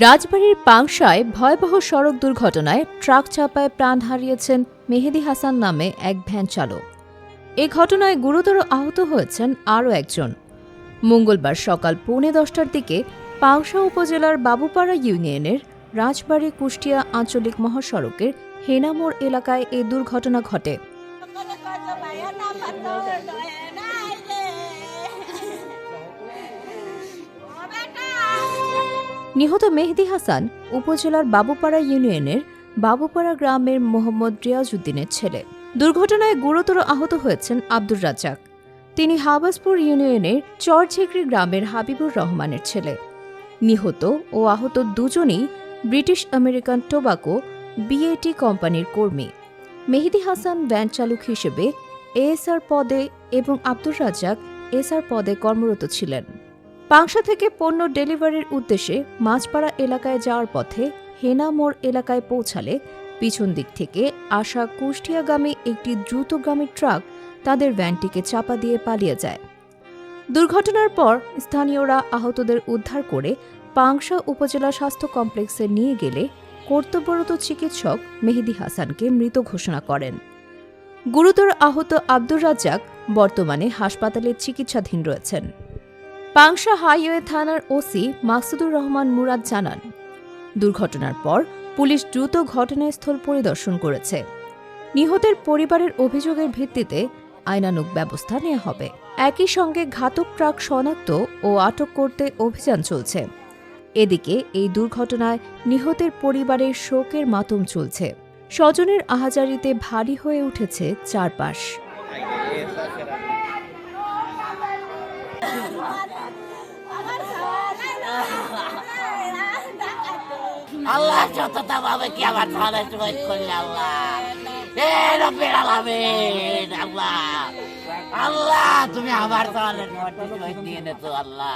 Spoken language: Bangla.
রাজবাড়ীর পাংশায় ভয়াবহ সড়ক দুর্ঘটনায় ট্রাক চাপায় প্রাণ হারিয়েছেন মেহেদী হাসান নামে এক ভ্যান চালক। এ ঘটনায় গুরুতর আহত হয়েছেন আরও একজন। মঙ্গলবার সকাল 10:45টার দিকে পাংশা উপজেলার বাবুপাড়া ইউনিয়নের রাজবাড়ী কুষ্টিয়া আঞ্চলিক মহাসড়কের হেনামোড় এলাকায় এ দুর্ঘটনা ঘটে। নিহত মেহেদী হাসান উপজেলার বাবুপাড়া ইউনিয়নের বাবুপাড়া গ্রামের মোহাম্মদ রিয়াজউদ্দিনের ছেলে। দুর্ঘটনায় গুরুতর আহত হয়েছেন আব্দুর রাজ্জাক। তিনি হাবাসপুর ইউনিয়নের চরঝেকরি গ্রামের হাবিবুর রহমানের ছেলে। নিহত ও আহত দুজনই ব্রিটিশ আমেরিকান টোবাকো বিএটি কোম্পানির কর্মী। মেহেদী হাসান ভ্যান চালক হিসেবে এএসআর পদে এবং আব্দুর রাজ্জাক এসআর পদে কর্মরত ছিলেন। পাংশা থেকে পণ্য ডেলিভারির উদ্দেশ্যে মাঝপাড়া এলাকায় যাওয়ার পথে হেনামোড় এলাকায় পৌঁছালে পিছন দিক থেকে আসা কুষ্টিয়াগামী একটি দ্রুতগামী ট্রাক তাদের ভ্যানটিকে চাপা দিয়ে পালিয়ে যায়। দুর্ঘটনার পর স্থানীয়রা আহতদের উদ্ধার করে পাংশা উপজেলা স্বাস্থ্য কমপ্লেক্সে নিয়ে গেলে কর্তব্যরত চিকিৎসক মেহেদী হাসানকে মৃত ঘোষণা করেন। গুরুতর আহত আব্দুর রাজ্জাক বর্তমানে হাসপাতালে চিকিৎসাধীন রয়েছেন। পাংশা হাইওয়ে থানার ওসি মাকসুদুর রহমান মুরাদ জানান, দুর্ঘটনার পর পুলিশ দ্রুত ঘটনাস্থল পরিদর্শন করেছে। নিহতের পরিবারের অভিযোগের ভিত্তিতে আইনানুগ ব্যবস্থা নেওয়া হবে। একই সঙ্গে ঘাতক ট্রাক শনাক্ত ও আটক করতে অভিযান চলছে। এদিকে এই দুর্ঘটনায় নিহতের পরিবারের শোকের মাতম চলছে। স্বজনের আহাজারিতে ভারী হয়ে উঠেছে চারপাশ। আল্লাহ যতটা ভাবে কি আমার ধারে শহীদ করলে আল্লাহ রব্বিল আলামিন আল্লাহ আল্লাহ তুমি আমার ধারে শহীদ নিয়ে নেছো আল্লাহ।